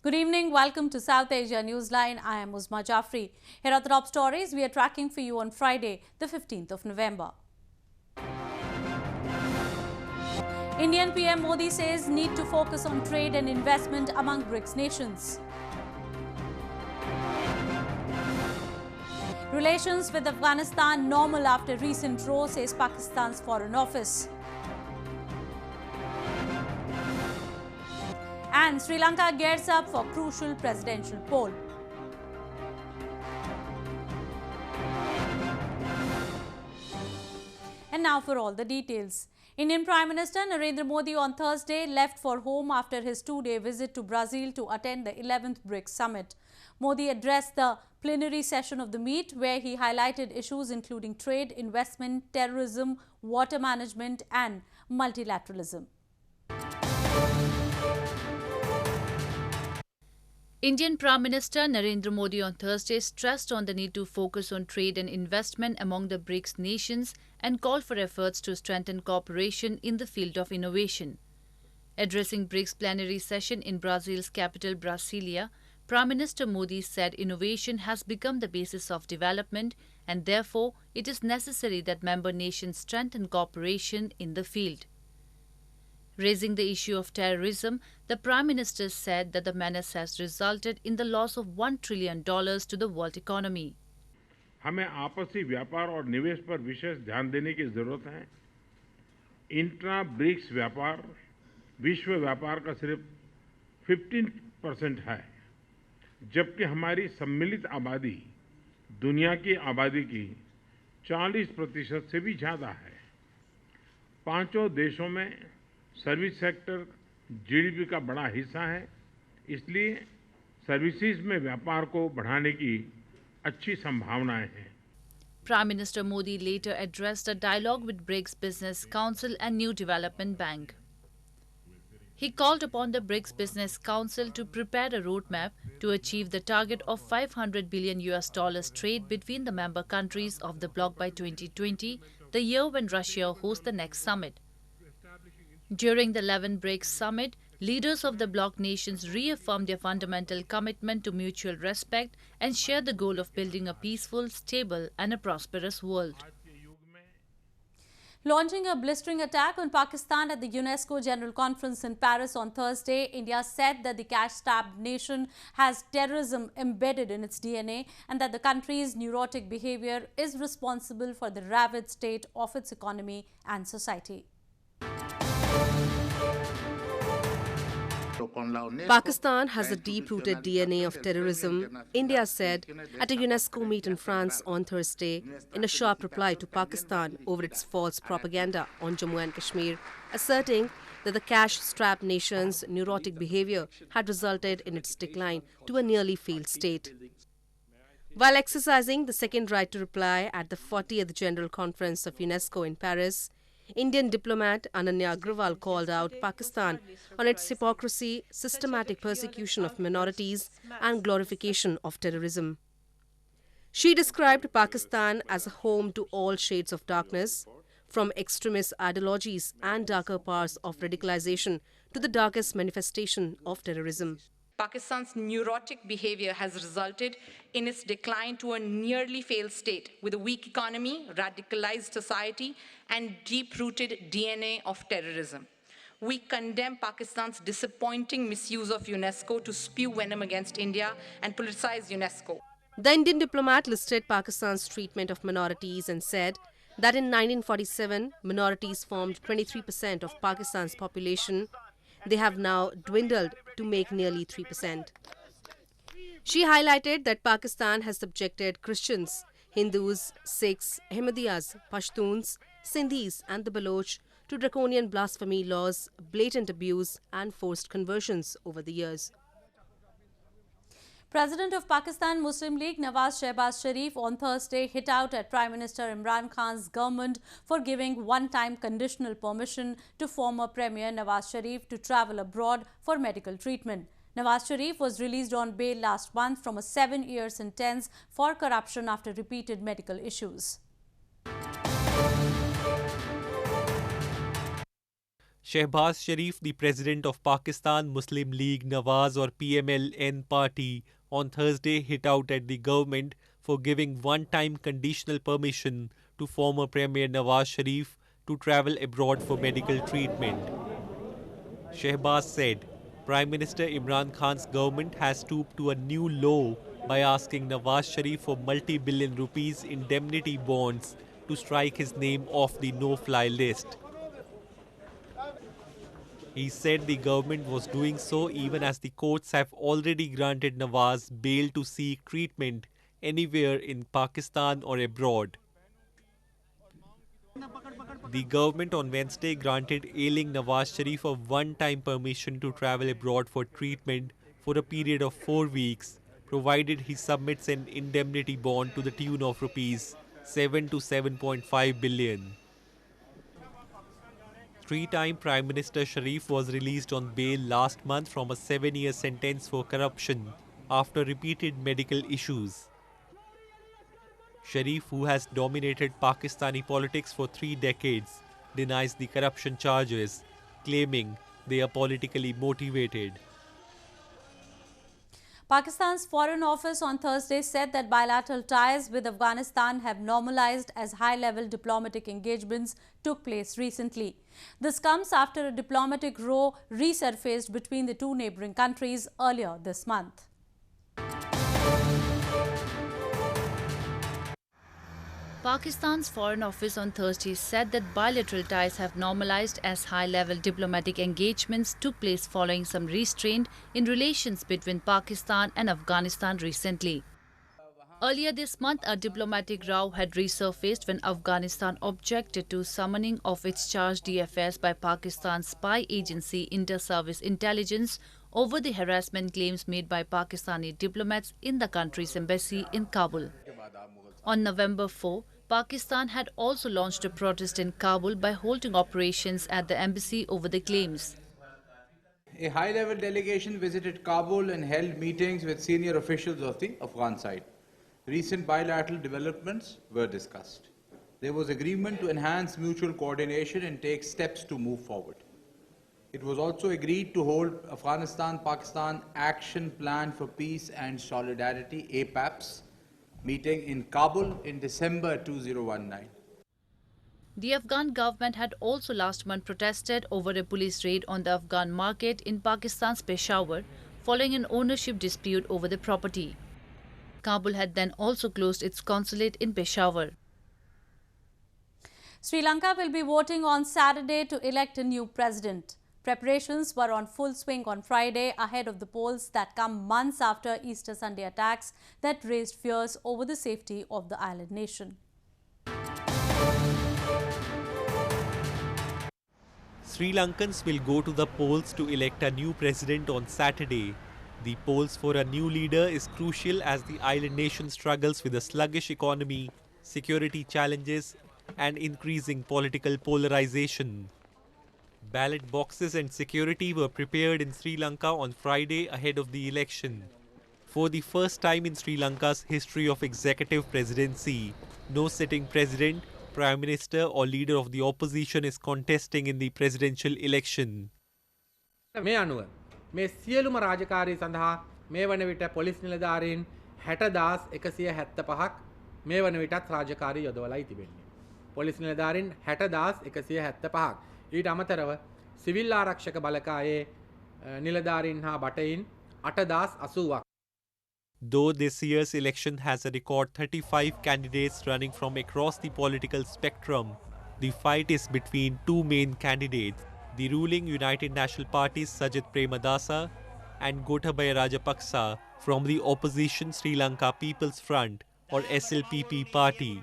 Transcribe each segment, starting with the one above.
Good evening. Welcome to South Asia Newsline. I am Uzma Jafri. Here are the top stories we are tracking for you on Friday, the 15th of November. Indian PM Modi says need to focus on trade and investment among BRICS nations. Relations with Afghanistan normal after recent row, says Pakistan's Foreign Office. And Sri Lanka gears up for crucial presidential poll. And now for all the details. Indian Prime Minister Narendra Modi on Thursday left for home after his two-day visit to Brazil to attend the 11th BRICS summit. Modi addressed the plenary session of the meet, where he highlighted issues including trade, investment, terrorism, water management and multilateralism. Indian Prime Minister Narendra Modi on Thursday stressed on the need to focus on trade and investment among the BRICS nations and called for efforts to strengthen cooperation in the field of innovation. Addressing BRICS plenary session in Brazil's capital Brasilia, Prime Minister Modi said innovation has become the basis of development and therefore it is necessary that member nations strengthen cooperation in the field. Raising the issue of terrorism, the Prime Minister said that the menace has resulted in the loss of $1 trillion to the world economy. हमें आपसी व्यापार और निवेश पर विशेष ध्यान देने की जरूरत है। इंट्रा ब्रिक्स व्यापार विश्व व्यापार का सिर्फ 15% है, जबकि हमारी सम्मिलित आबादी दुनिया की आबादी की 40% से भी ज़्यादा है। पांचों देशों में सर्विस सेक्टर जीडीपी का बड़ा हिस्सा है, इसलिए सर्विसेज में व्यापार को बढ़ाने की अच्छी संभावनाएं हैं। Prime Minister Modi later addressed a dialogue with BRICS Business Council and New Development Bank. He called upon the BRICS Business Council to prepare a roadmap to achieve the target of $500 billion trade between the member countries of the bloc by 2020, the year when Russia hosts the next summit. During the 11th BRICS summit, leaders of the bloc nations reaffirmed their fundamental commitment to mutual respect and shared the goal of building a peaceful, stable and a prosperous world. Launching a blistering attack on Pakistan at the UNESCO General Conference in Paris on Thursday, India said that the cash-strapped nation has terrorism embedded in its DNA and that the country's neurotic behavior is responsible for the ravaged state of its economy and society. Pakistan has a deep-rooted DNA of terrorism, India said at a UNESCO meet in France on Thursday in a sharp reply to Pakistan over its false propaganda on Jammu and Kashmir, asserting that the cash-strapped nation's neurotic behavior had resulted in its decline to a nearly failed state. While exercising the second right to reply at the 40th General Conference of UNESCO in Paris, Indian diplomat Ananya Agrawal called out Pakistan on its hypocrisy, systematic persecution of minorities and glorification of terrorism. She described Pakistan as a home to all shades of darkness, from extremist ideologies and darker powers of radicalization to the darkest manifestation of terrorism. Pakistan's neurotic behavior has resulted in its decline to a nearly failed state with a weak economy, radicalized society, and deep-rooted DNA of terrorism. We condemn Pakistan's disappointing misuse of UNESCO to spew venom against India and politicize UNESCO. The Indian diplomat listed Pakistan's treatment of minorities and said that in 1947, minorities formed 23% of Pakistan's population. They have now dwindled to make nearly 3%. She highlighted that Pakistan has subjected Christians, Hindus, Sikhs, Ahmadiyas, Pashtuns, Sindhis and the Baloch to draconian blasphemy laws, blatant abuse and forced conversions over the years. President of Pakistan Muslim League Nawaz Shehbaz Sharif on Thursday hit out at Prime Minister Imran Khan's government for giving one-time conditional permission to former Premier Nawaz Sharif to travel abroad for medical treatment. Nawaz Sharif was released on bail last month from a 7-year sentence for corruption after repeated medical issues. Shehbaz Sharif, the president of Pakistan Muslim League Nawaz or PMLN party, on Thursday hit out at the government for giving one-time conditional permission to former Premier Nawaz Sharif to travel abroad for medical treatment. Shehbaz said Prime Minister Imran Khan's government has stooped to a new low by asking Nawaz Sharif for multi-billion rupees indemnity bonds to strike his name off the no-fly list. He said the government was doing so even as the courts have already granted Nawaz bail to seek treatment anywhere in Pakistan or abroad. The government on Wednesday granted ailing Nawaz Sharif a one-time permission to travel abroad for treatment for a period of 4 weeks, provided he submits an indemnity bond to the tune of rupees 7 to 7.5 billion. Three-time Prime Minister Sharif was released on bail last month from a 7-year sentence for corruption after repeated medical issues. Sharif, who has dominated Pakistani politics for 3 decades, denies the corruption charges, claiming they are politically motivated. Pakistan's Foreign Office on Thursday said that bilateral ties with Afghanistan have normalized as high-level diplomatic engagements took place recently. This comes after a diplomatic row resurfaced between the two neighboring countries earlier this month. Pakistan's Foreign Office on Thursday said that bilateral ties have normalized as high-level diplomatic engagements took place following some restraint in relations between Pakistan and Afghanistan recently. Earlier this month, a diplomatic row had resurfaced when Afghanistan objected to summoning of its chargé d'affaires by Pakistan's spy agency Inter-Service Intelligence over the harassment claims made by Pakistani diplomats in the country's embassy in Kabul. On November 4, Pakistan had also launched a protest in Kabul by halting operations at the embassy over the claims. A high-level delegation visited Kabul and held meetings with senior officials of the Afghan side. Recent bilateral developments were discussed. There was agreement to enhance mutual coordination and take steps to move forward. It was also agreed to hold Afghanistan-Pakistan Action Plan for Peace and Solidarity (APAPS) meeting in Kabul in December 2019. The Afghan government had also last month protested over a police raid on the Afghan market in Pakistan's Peshawar following an ownership dispute over the property. Kabul had then also closed its consulate in Peshawar. Sri Lanka will be voting on Saturday to elect a new president. Preparations were on full swing on Friday ahead of the polls that come months after Easter Sunday attacks that raised fears over the safety of the island nation. Sri Lankans will go to the polls to elect a new president on Saturday. The polls for a new leader is crucial as the island nation struggles with a sluggish economy, security challenges, and increasing political polarization. Ballot boxes and security were prepared in Sri Lanka on Friday ahead of the election. For the first time in Sri Lanka's history of executive presidency, no sitting president, prime minister or leader of the opposition is contesting in the presidential election. මේ අනුව මේ සියලුම රාජකාරී සඳහා මේ වන විට police නිලධාරීන් 60,175ක් මේ වන විටත් රාජකාරී යොදවලායි තිබෙන්නේ. පොලිස් නිලධාරීන් 60,175ක්. ඊට අමතරව සිවිල් ආරක්ෂක බලකායේ නිලධාරීන් හා බටයින් 8,080ක්. Though this year's election has a record 35 candidates running from across the political spectrum, the fight is between two main candidates, the ruling United National Party's Sajid Premadasa and Gotabaya Rajapaksa from the opposition Sri Lanka People's Front or SLPP party.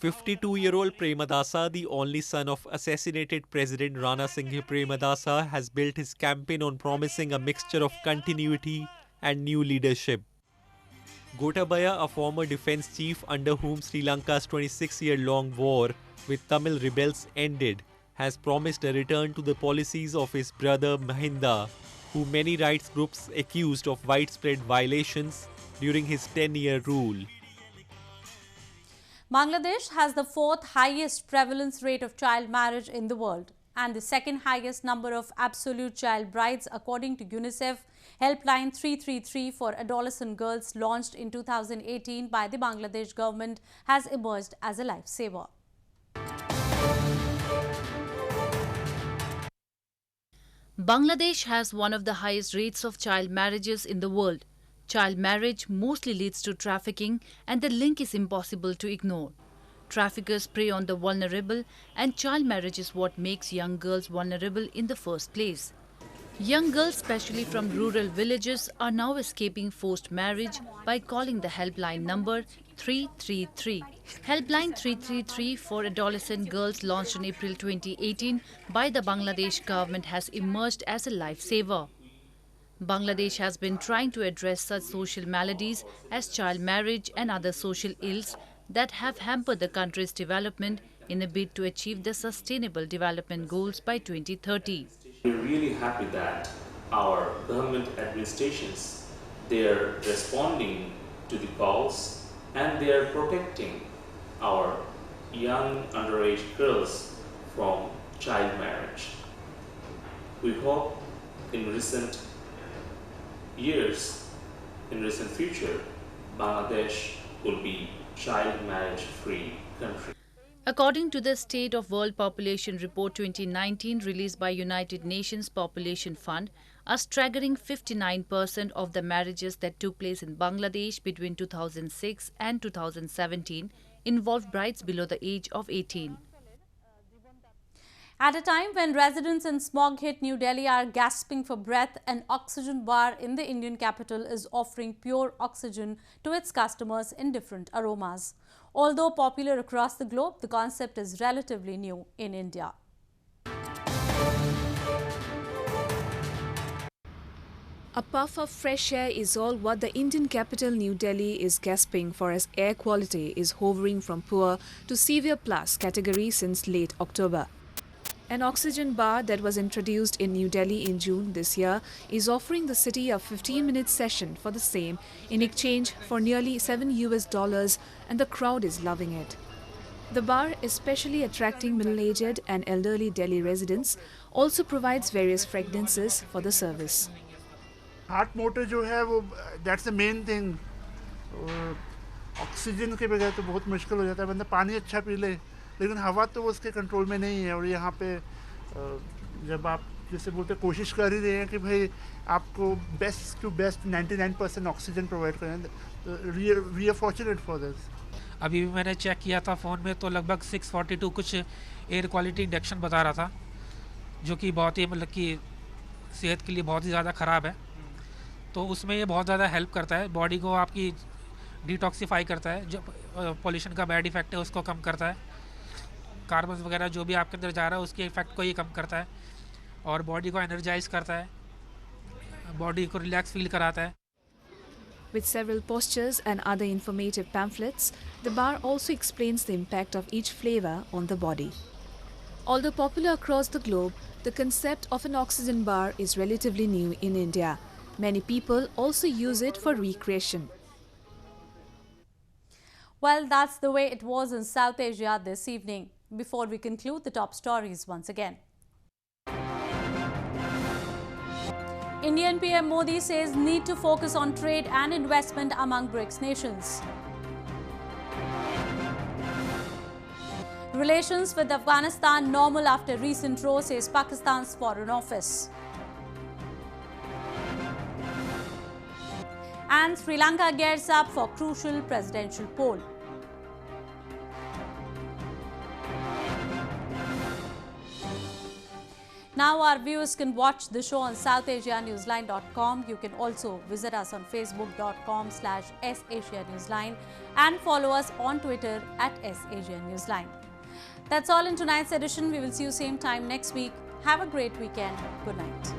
52-year-old Premadasa, the only son of assassinated President Rana Singhe Premadasa, has built his campaign on promising a mixture of continuity and new leadership. Gotabaya, a former defense chief under whom Sri Lanka's 26-year-long war with Tamil rebels ended, has promised a return to the policies of his brother Mahinda, who many rights groups accused of widespread violations during his 10-year rule. Bangladesh has the 4th highest prevalence rate of child marriage in the world. and the second highest number of absolute child brides according to UNICEF. Helpline 333 for adolescent girls, launched in 2018 by the Bangladesh government, has emerged as a lifesaver. Bangladesh has one of the highest rates of child marriages in the world. Child marriage mostly leads to trafficking, and the link is impossible to ignore. Traffickers prey on the vulnerable, and child marriage is what makes young girls vulnerable in the first place. Young girls, especially from rural villages, are now escaping forced marriage by calling the helpline number 333. Helpline 333 for adolescent girls, launched in April 2018 by the Bangladesh government, has emerged as a lifesaver. Bangladesh has been trying to address such social maladies as child marriage and other social ills that have hampered the country's development in a bid to achieve the Sustainable Development Goals by 2030. We're really happy that our government administrations, they're responding to the calls and they're protecting our young underage girls from child marriage. We hope in recent years, in recent future, Bangladesh will be child marriage-free country. According to the State of World Population Report 2019 released by United Nations Population Fund, a staggering 59% of the marriages that took place in Bangladesh between 2006 and 2017 involved brides below the age of 18. At a time when residents in smog-hit New Delhi are gasping for breath, an oxygen bar in the Indian capital is offering pure oxygen to its customers in different aromas. Although popular across the globe, the concept is relatively new in India. A puff of fresh air is all what the Indian capital New Delhi is gasping for, as air quality is hovering from poor to severe plus category since late October. An oxygen bar that was introduced in New Delhi in June this year is offering the city a 15-minute session for the same in exchange for nearly $7, and the crowd is loving it. The bar, especially attracting middle-aged and elderly Delhi residents, also provides various fragrances for the service. Heart motor जो है वो that's the main thing. Oxygen के बगैर तो बहुत मुश्किल हो जाता है. बंदा पानी अच्छा पी ले, लेकिन हवा तो वो उसके कंट्रोल में नहीं है. और यहाँ पे जब आप जैसे बोलते कोशिश कर ही रहे हैं कि भाई आपको best to best 99% oxygen provide करें, we are fortunate for this. अभी भी मैंने चेक किया था फ़ोन में, तो लगभग 642 कुछ एयर क्वालिटी इंडेक्शन बता रहा था, जो कि बहुत ही मतलब कि सेहत के लिए बहुत ही ज़्यादा ख़राब है. तो उसमें ये बहुत ज़्यादा हेल्प करता है, बॉडी को आपकी डिटॉक्सीफाई करता है, जो पॉल्यूशन का बैड इफेक्ट है उसको कम करता है, कार्बन वगैरह जो भी आपके अंदर जा रहा है उसके इफेक्ट को ये कम करता है, और बॉडी को एनर्जाइज करता है, बॉडी को रिलैक्स फील कराता है. With several posters and other informative pamphlets, the bar also explains the impact of each flavor on the body. Although popular across the globe, the concept of an oxygen bar is relatively new in India. Many people also use it for recreation. Well, that's the way it was in South Asia this evening. Before we conclude, the top stories once again. Indian PM Modi says need to focus on trade and investment among BRICS nations. Relations with Afghanistan normal after recent row, says Pakistan's Foreign Office. And Sri Lanka gears up for crucial presidential poll. Now our viewers can watch the show on SouthAsiaNewsline.com. You can also visit us on Facebook.com/SAsiaNewsline and follow us on Twitter @SAsiaNewsline. That's all in tonight's edition. We will see you same time next week. Have a great weekend. Good night.